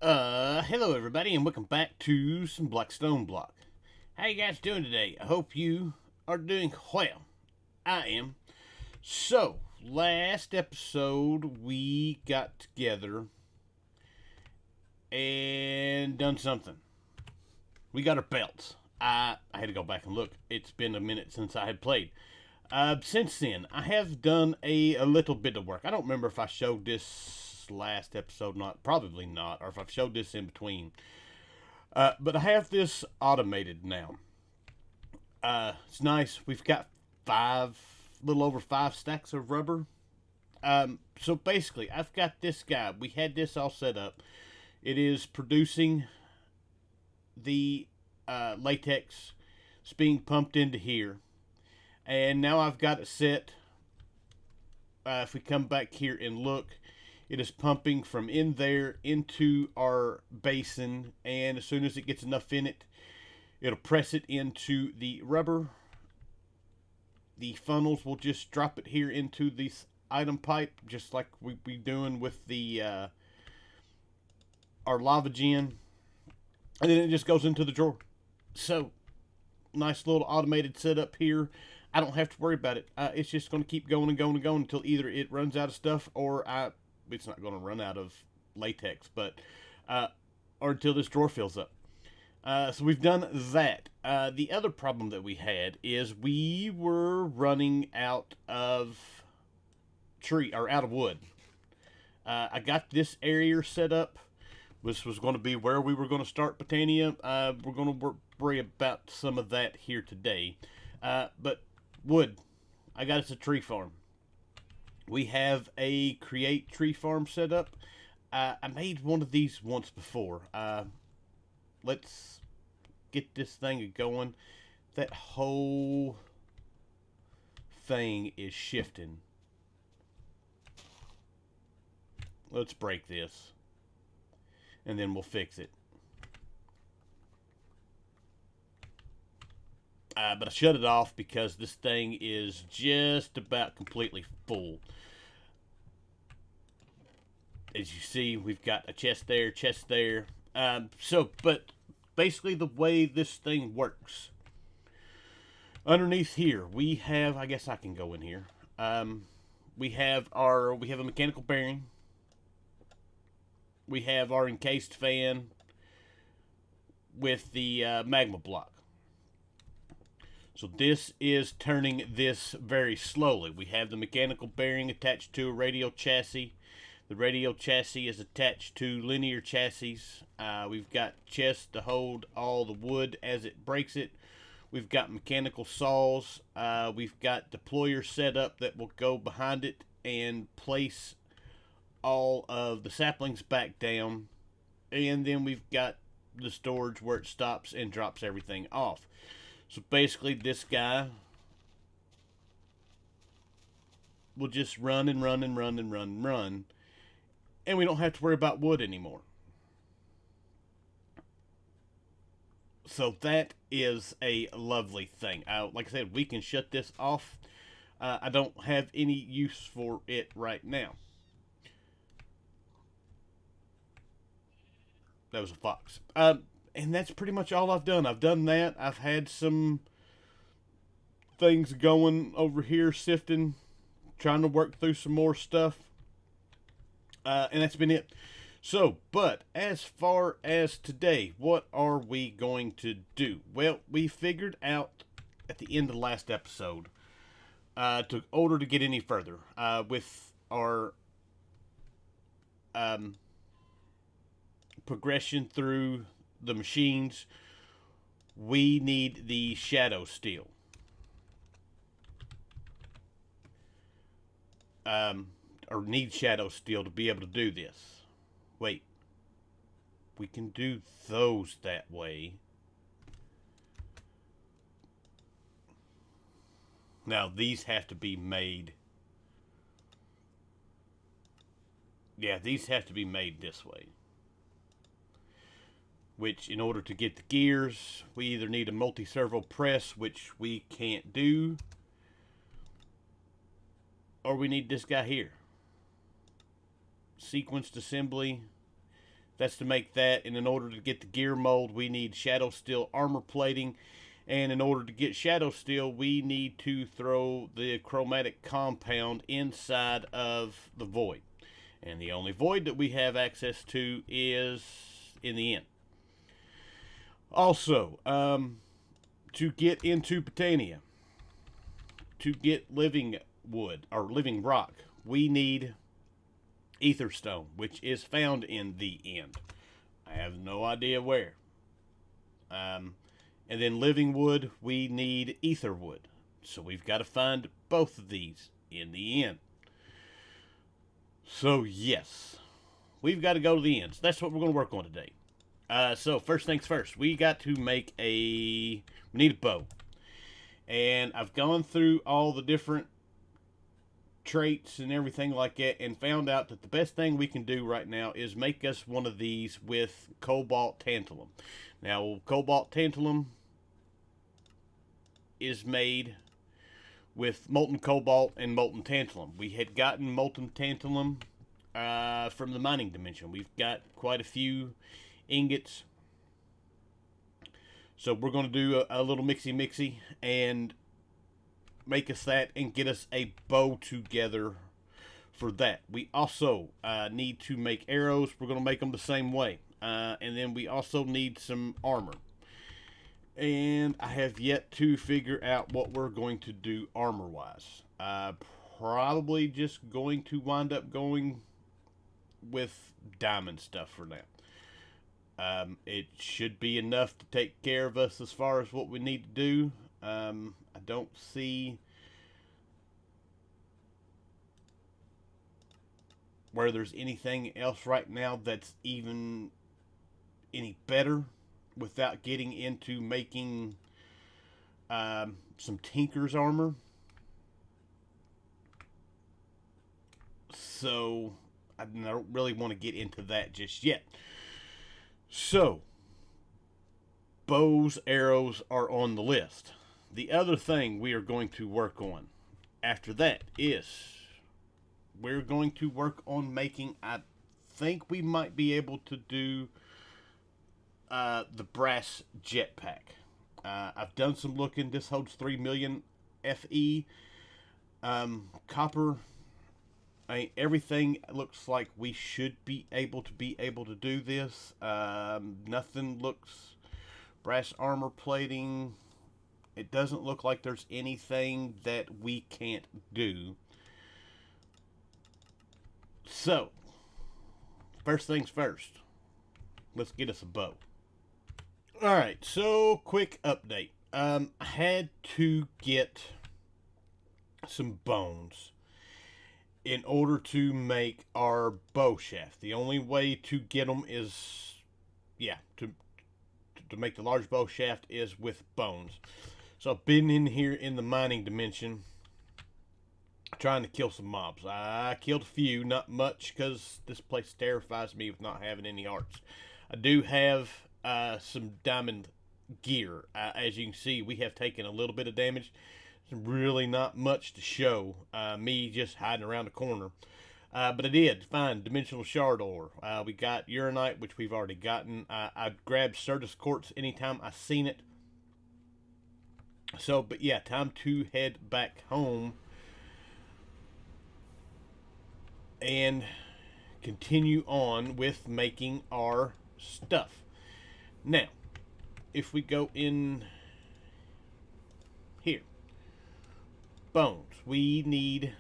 Hello everybody, and welcome back to some Blackstone Block. How you guys doing today? I hope you are doing well. I am. So, last episode we got together and done something. We got our belts. I had to go back and look. It's been a minute since I had played. Since then, I have done a little bit of work. I don't remember if I showed this last episode, not probably not, or if I've showed this in between. But I have this automated now. It's nice. We've got little over five stacks of rubber. So basically, I've got this guy. We had this all set up. It is producing the latex. It's being pumped into here. And now I've got it set. If we come back here and look, it is pumping from in there into our basin. And as soon as it gets enough in it, it'll press it into the rubber. The funnels will just drop it here into this item pipe, just like we be doing with the our lava gen. And then it just goes into the drawer. So, nice little automated setup here. I don't have to worry about it. It's just going to keep going and going and going until either it runs out of stuff or it's not going to run out of latex, but or until this drawer fills up. So we've done that. The other problem that we had is we were running out of out of wood. I got this area set up. This was going to be where we were going to start Botania. We're going to worry about some of that here today. But wood, I got us a tree farm. We have a create tree farm set up. I made one of these once before. Let's get this thing going. That whole thing is shifting. Let's break this. And then we'll fix it. But I shut it off because this thing is just about completely full. As you see, we've got a chest there. But basically the way this thing works. Underneath here, we have, I guess I can go in here. We have a mechanical bearing. We have our encased fan with the magma block. So this is turning this very slowly. We have the mechanical bearing attached to a radial chassis. The radial chassis is attached to linear chassis. We've got chests to hold all the wood as it breaks it. We've got mechanical saws. We've got deployers set up that will go behind it and place all of the saplings back down. And then we've got the storage where it stops and drops everything off. So basically this guy will just run and run and run and run and run. And we don't have to worry about wood anymore. So that is a lovely thing. Like I said, we can shut this off. I don't have any use for it right now. That was a fox. And that's pretty much all I've done. I've done that. I've had some things going over here, sifting, trying to work through some more stuff. And that's been it. So, but as far as today, what are we going to do? Well, we figured out at the end of the last episode, in order to get any further, with our progression through the machines, we need the shadow steel. Or need shadow steel to be able to do this. Wait. We can do those that way. Now, these have to be made. Yeah, these have to be made this way. Which, in order to get the gears, we either need a multi-servo press, which we can't do, or we need this guy here. Sequenced assembly. That's to make that, and in order to get the gear mold, we need shadow steel armor plating. And in order to get shadow steel, we need to throw the chromatic compound inside of the void. And the only void that we have access to is in the end. Also, to get into Botania, to get living wood or living rock, we need etherstone, which is found in the end. I have no idea where. And then living wood, we need ether wood. So we've got to find both of these in the end. So yes, we've got to go to the ends. That's what we're going to work on today. So first things first, we got to make we need a bow. And I've gone through all the different traits and everything like that and found out that the best thing we can do right now is make us one of these with cobalt tantalum. Now, cobalt tantalum is made with molten cobalt and molten tantalum. We had gotten molten tantalum from the mining dimension. We've got quite a few ingots. So we're going to do a little mixy and make us that and get us a bow together for that. We also need to make arrows. We're going to make them the same way. And then we also need some armor. And I have yet to figure out what we're going to do armor-wise. Probably just going to wind up going with diamond stuff for now. It should be enough to take care of us as far as what we need to do. I don't see where there's anything else right now that's even any better without getting into making some tinker's armor. So I don't really want to get into that just yet. So bows, arrows are on the list. The other thing we are going to work on after that is we're going to work on making, I think we might be able to do the brass jetpack. I've done some looking. This holds 3 million FE. Copper. Everything looks like we should be able to do this. Nothing looks brass armor plating. It doesn't look like there's anything that we can't do. So, first things first. Let's get us a bow. Alright, so quick update. I had to get some bones in order to make our bow shaft. The only way to get them is, to make the large bow shaft is with bones. So I've been in here in the mining dimension trying to kill some mobs. I killed a few, not much, because this place terrifies me with not having any hearts. I do have some diamond gear. As you can see, we have taken a little bit of damage. It's really not much to show. Me just hiding around the corner. But I did find dimensional shard ore. We got uranite, which we've already gotten. I grabbed Certus quartz anytime I seen it. So, but yeah, time to head back home and continue on with making our stuff. Now, if we go in here, bones, we need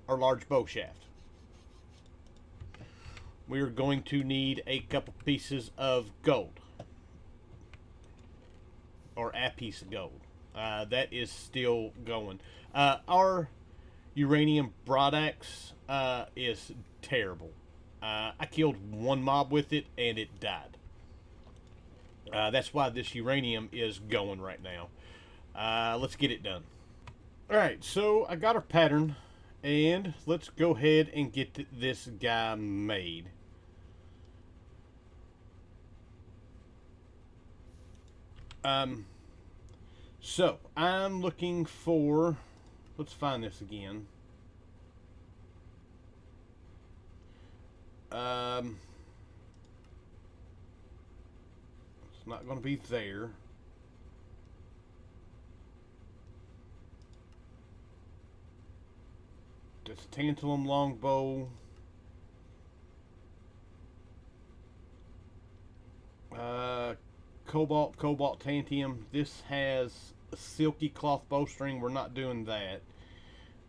our large bow shaft. We're going to need a couple pieces of gold, or a piece of gold. That is still going. Our uranium broadaxe is terrible. I killed one mob with it and it died. That's why this uranium is going right now. Let's get it done. Alright, so I got our pattern, and let's go ahead and get this guy made. So I'm looking for, let's find this again. It's not going to be there. This tantalum longbow. Cobalt, tantium. This has a silky cloth bowstring. We're not doing that.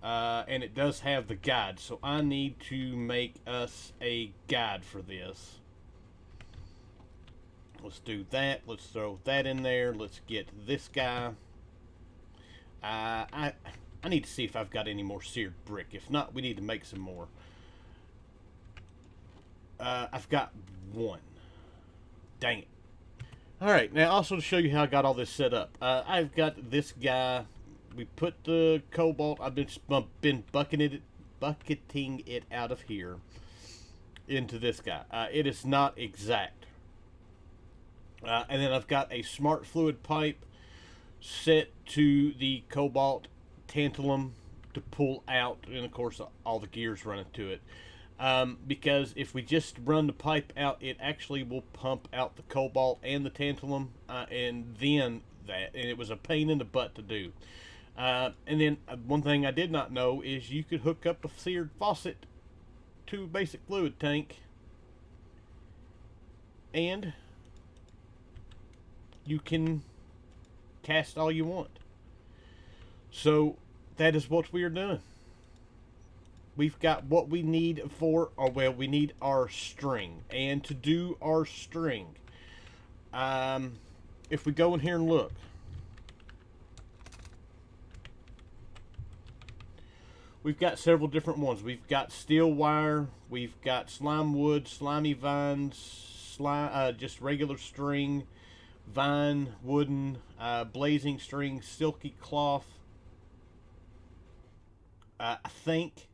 And it does have the guide, so I need to make us a guide for this. Let's do that. Let's throw that in there. Let's get this guy. I need to see if I've got any more seared brick. If not, we need to make some more. I've got one. Dang it. Alright, now also to show you how I got all this set up. I've got this guy. We put the cobalt. I've been bucketing it out of here into this guy. It is not exact. And then I've got a smart fluid pipe set to the cobalt tantalum to pull out, and of course all the gears running to it. Because if we just run the pipe out, it actually will pump out the cobalt and the tantalum, and then that, and it was a pain in the butt to do. And then one thing I did not know is you could hook up a seared faucet to a basic fluid tank, and you can cast all you want. So that is what we are doing. We've got what we need for, or well, we need our string. And to do our string, if we go in here and look, we've got several different ones. We've got steel wire, we've got slime wood, slimy vines, just regular string, vine, wooden, blazing string, silky cloth. I think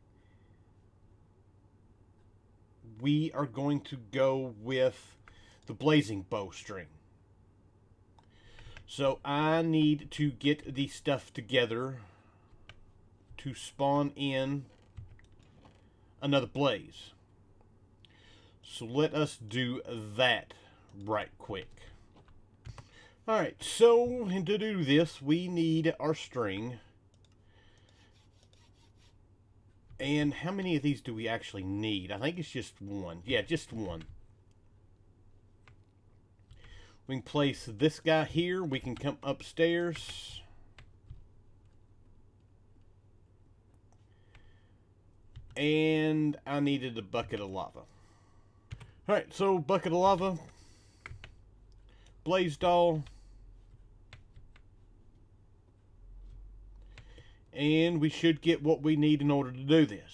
we are going to go with the blazing bowstring. So I need to get the stuff together to spawn in another blaze. So let us do that right quick. Alright, so to do this, we need our string. And how many of these do we actually need? I think it's just one. Yeah, just one. We can place this guy here. We can come upstairs. And I needed a bucket of lava. Alright, so bucket of lava. Blaze doll. And we should get what we need in order to do this.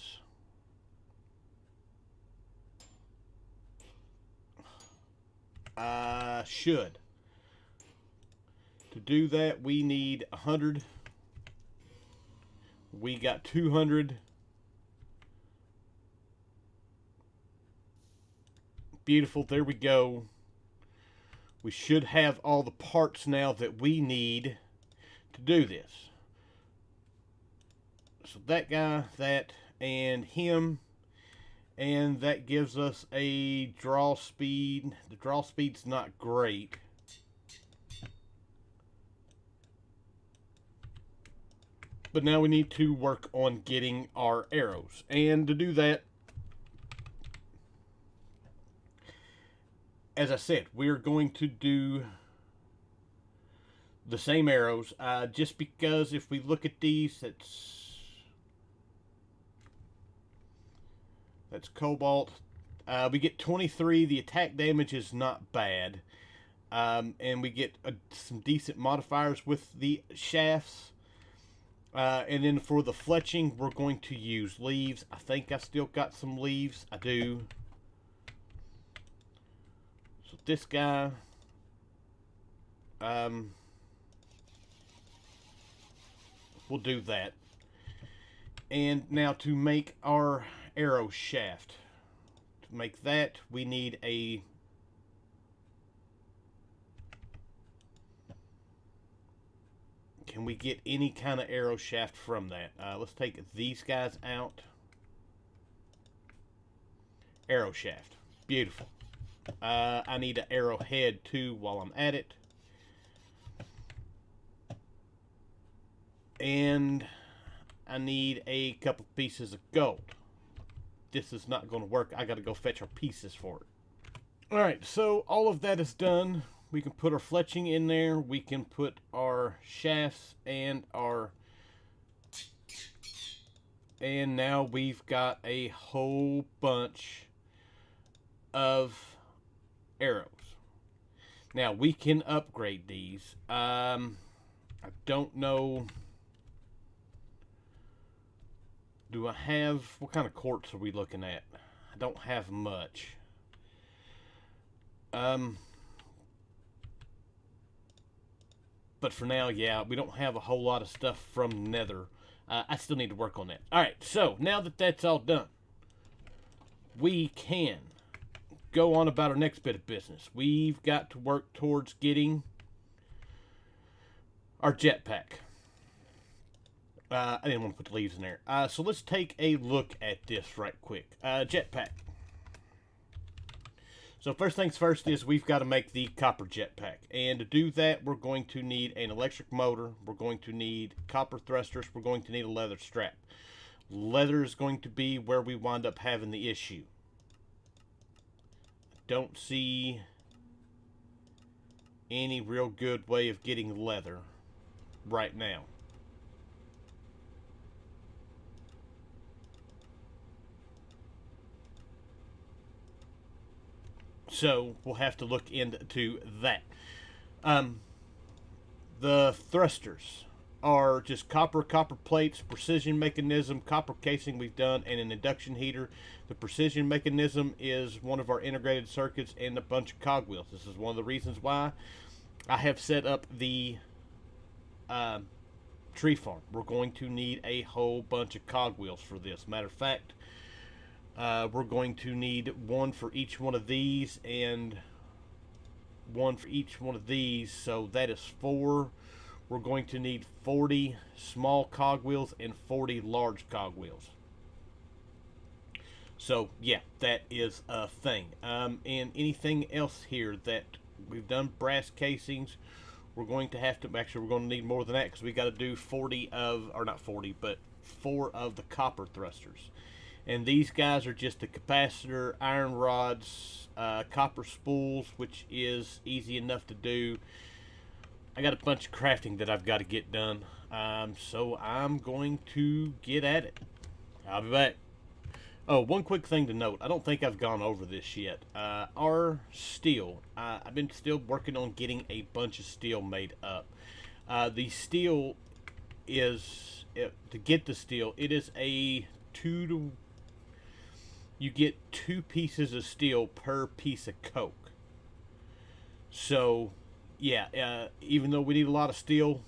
Should. To do that, we need 100. We got 200. Beautiful, there we go. We should have all the parts now that we need to do this. So that guy, that, and him, and that gives us a draw speed. The draw speed's not great. But now we need to work on getting our arrows. And to do that, as I said, we're going to do the same arrows. Just because if we look at these, that's cobalt. We get 23. The attack damage is not bad. And we get some decent modifiers with the shafts. And then for the fletching, we're going to use leaves. I think I still got some leaves. I do. So this guy. We'll do that. And now to make our arrow shaft. To make that, we need a can we get any kind of arrow shaft from that? Let's take these guys out. Arrow shaft. Beautiful. I need an arrowhead too while I'm at it. And I need a couple pieces of gold. This is not going to work. I got to go fetch our pieces for it. Alright, so all of that is done. We can put our fletching in there. We can put our shafts and our... And now we've got a whole bunch of arrows. Now we can upgrade these. I don't know. Do I have... What kind of quartz are we looking at? I don't have much. But for now, yeah, we don't have a whole lot of stuff from Nether. I still need to work on that. Alright, so now that that's all done, we can go on about our next bit of business. We've got to work towards getting our jetpack. I didn't want to put the leaves in there. So let's take a look at this right quick. Jetpack. So first things first is we've got to make the copper jetpack. And to do that, we're going to need an electric motor. We're going to need copper thrusters. We're going to need a leather strap. Leather is going to be where we wind up having the issue. Don't see any real good way of getting leather right now. So we'll have to look into that. The thrusters are just copper plates, precision mechanism, copper casing we've done, and an induction heater. The precision mechanism is one of our integrated circuits and a bunch of cogwheels. This is one of the reasons why I have set up the tree farm. We're going to need a whole bunch of cogwheels for this. Matter of fact, we're going to need one for each one of these and one for each one of these, so that is 4. We're going to need 40 small cogwheels and 40 large cogwheels. So yeah, that is a thing. And anything else here that we've done, brass casings, we're going to have to, actually we're going to need more than that because we got to do 40 of, or not 40, but 4 of the copper thrusters. And these guys are just the capacitor, iron rods, copper spools, which is easy enough to do. I got a bunch of crafting that I've got to get done. So I'm going to get at it. I'll be back. Oh, one quick thing to note. I don't think I've gone over this yet. Our steel. I've been still working on getting a bunch of steel made up. The steel is, to get the steel, it is a 2 to... You get 2 pieces of steel per piece of coke. So, yeah, even though we need a lot of steel,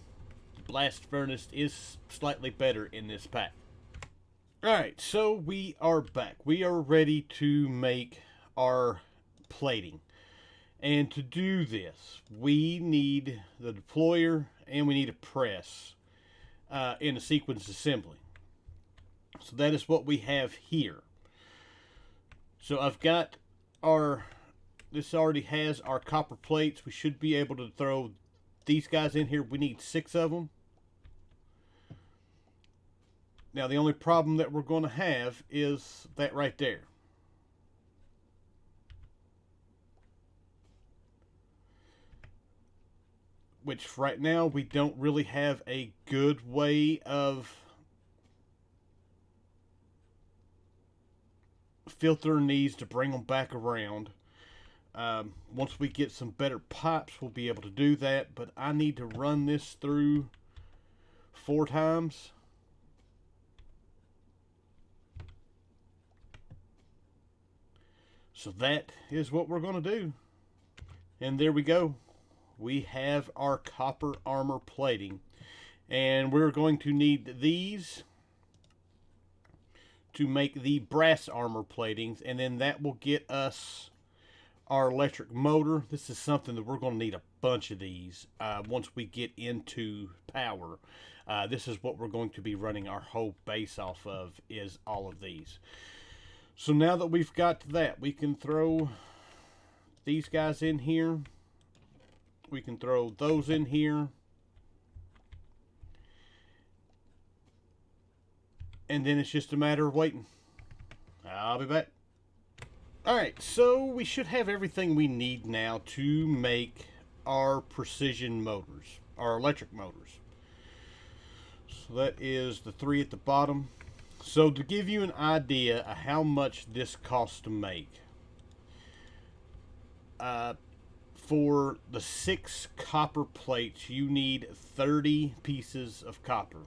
the blast furnace is slightly better in this pack. Alright, so we are back. We are ready to make our plating. And to do this, we need the deployer and we need a press in a sequence assembly. So that is what we have here. So I've got our, this already has our copper plates. We should be able to throw these guys in here. We need 6 of them. Now the only problem that we're going to have is that right there. Which right now we don't really have a good way of filtering these to bring them back around. Once we get some better pipes, we'll be able to do that, but I need to run this through 4 times. So that is what we're going to do. And there we go. We have our copper armor plating. And we're going to need these to make the brass armor platings, and then that will get us our electric motor. This is something that we're going to need a bunch of these once we get into power. This is what we're going to be running our whole base off of, is all of these. So now that we've got that, we can throw these guys in here. We can throw those in here. And then it's just a matter of waiting. I'll be back. Alright, so we should have everything we need now to make our precision motors, our electric motors. So that is the 3 at the bottom. So to give you an idea of how much this costs to make, for the 6 copper plates, you need 30 pieces of copper.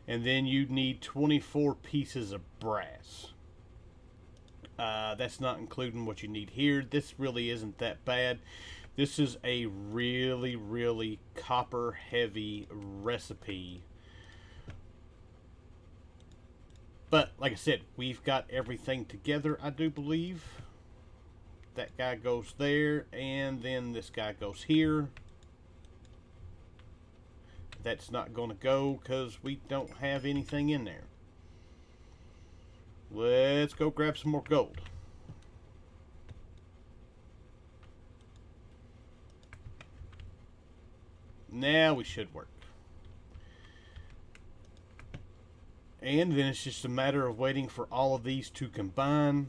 And then you need 24 pieces of brass. That's not including what you need here. This really isn't that bad. This is a really, really copper heavy recipe. But like I said, we've got everything together, I do believe. That guy goes there, and then this guy goes here. That's not going to go because we don't have anything in there. Let's go grab some more gold. Now we should work. And then it's just a matter of waiting for all of these to combine.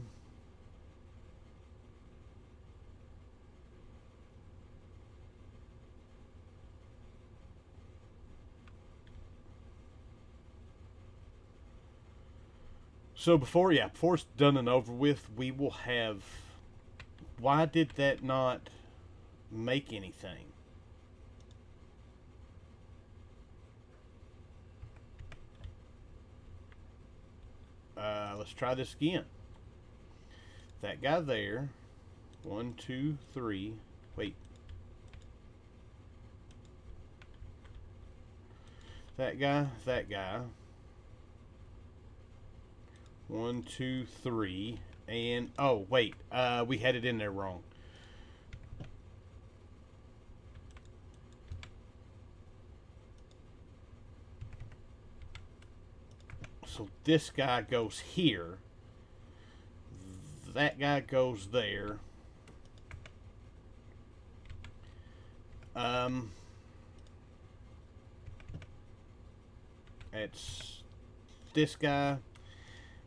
So before it's done and over with, we will have... Why did that not make anything? Let's try this again. That guy there. 1, 2, 3. Wait. That guy, that guy. 1, 2, 3, and oh wait, we had it in there wrong. So this guy goes here. That guy goes there. It's this guy.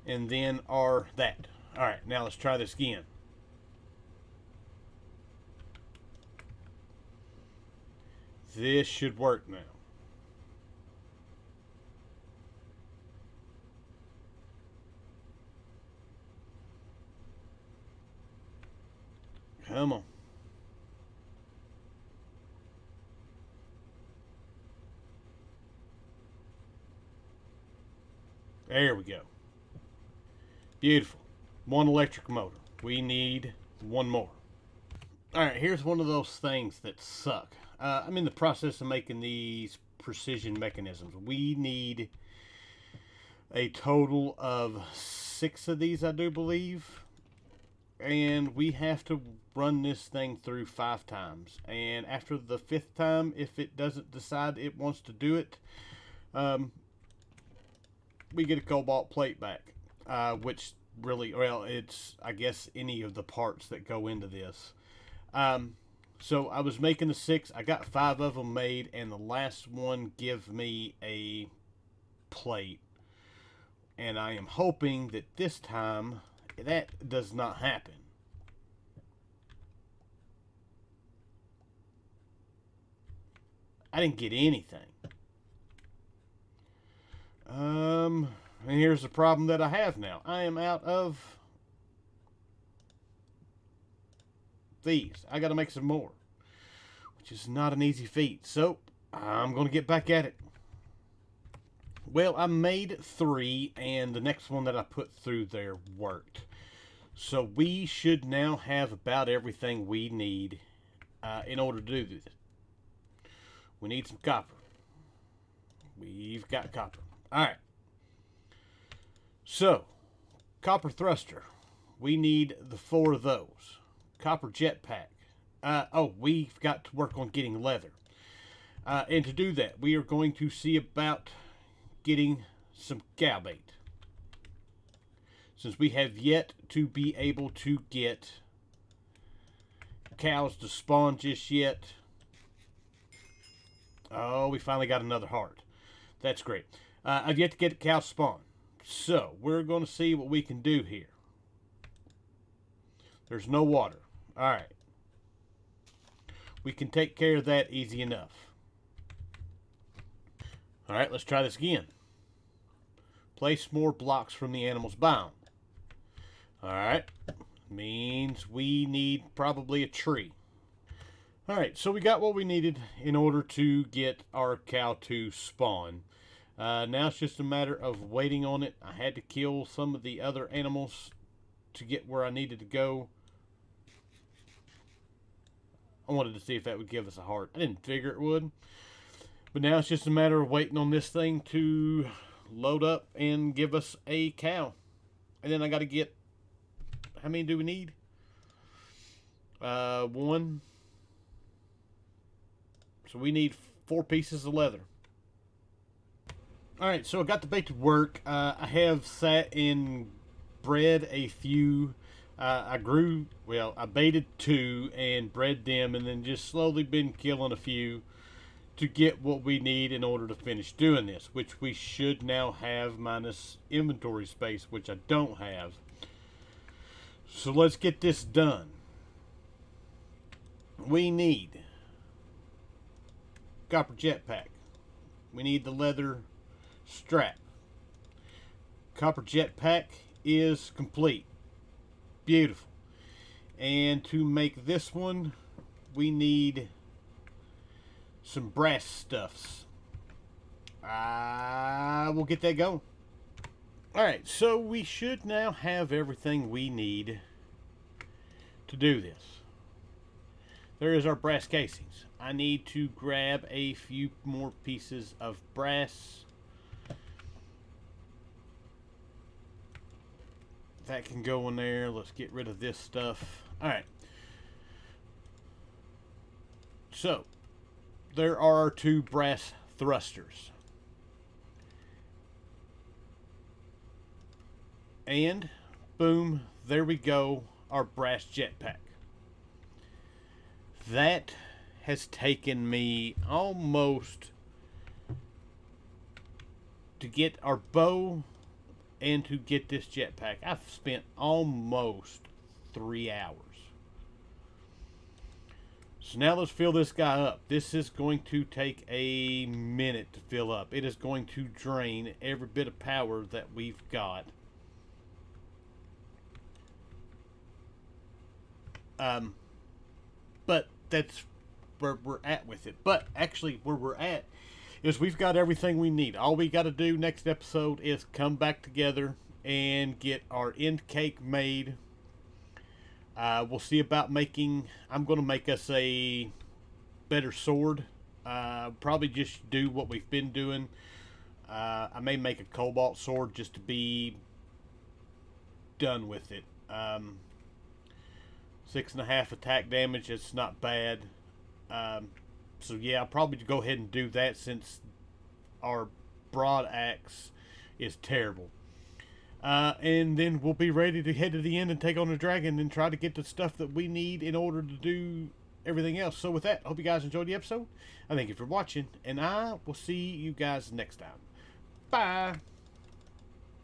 And then that. Alright, now let's try this again. This should work now. Come on. There we go. Beautiful. 1 electric motor. We need 1 more. Alright, here's one of those things that suck. I'm in the process of making these precision mechanisms. We need a total of 6 of these, I do believe. And we have to run this thing through 5 times. And after the 5th time, if it doesn't decide it wants to do it, we get a cobalt plate back. Which really, well, it's, I guess, any of the parts that go into this. So I was making the 6. I got 5 of them made, and the last one give me a plate. And I am hoping that this time that does not happen. I didn't get anything. And here's the problem that I have now. I am out of these. I got to make some more, which is not an easy feat. So I'm going to get back at it. Well, I made 3, and the next one that I put through there worked. So we should now have about everything we need in order to do this. We need some copper. We've got copper. Alright. So, copper thruster. We need the 4 of those. Copper jetpack. We've got to work on getting leather. And to do that, we are going to see about getting some cow bait. since we have yet to be able to get cows to spawn just yet. Oh, we finally got another heart. That's great. I've yet to get cows spawn. So, we're going to see what we can do here. There's no water. Alright. We can take care of that easy enough. Alright, let's try this again. Place more blocks from the animal's biome. Alright. Means we need probably a tree. Alright, so we got what we needed in order to get our cow to spawn. Now it's just a matter of waiting on it. I had to kill some of the other animals to get where I needed to go. I wanted to see if that would give us a heart. I didn't figure it would. But now it's just a matter of waiting on this thing to load up and give us a cow. And then I got to get... How many do we need? 1. So we need 4 pieces of leather. Alright, so I got the bait to work. I have sat and bred a few. I baited 2 and bred them, and then just slowly been killing a few to get what we need in order to finish doing this, which we should now have minus inventory space, which I don't have. So let's get this done. We need copper jetpack. We need the leather strap. Copper jetpack is complete. Beautiful. And to make this one, we need some brass stuffs. We'll get that going. Alright, so we should now have everything we need to do this. There is our brass casings. I need to grab a few more pieces of brass. That can go in there. Let's get rid of this stuff. Alright. So, there are 2 brass thrusters. And, boom, there we go, our brass jetpack. That has taken me almost to get our bow and to get this jetpack. I've spent almost 3 hours. So now let's fill this guy up. This is going to take a minute to fill up. It is going to drain every bit of power that we've got. But that's where we're at with it. But actually where we're at is we've got everything we need. All we got to do next episode is come back together and get our end cake made. We'll see about making... I'm going to make us a better sword. Probably just do what we've been doing. I may make a cobalt sword just to be done with it. 6.5 attack damage. It's not bad. So yeah, I'll probably go ahead and do that since our broad axe is terrible. And then we'll be ready to head to the end and take on the dragon and try to get the stuff that we need in order to do everything else. So with that, I hope you guys enjoyed the episode. I thank you for watching, and I will see you guys next time. Bye!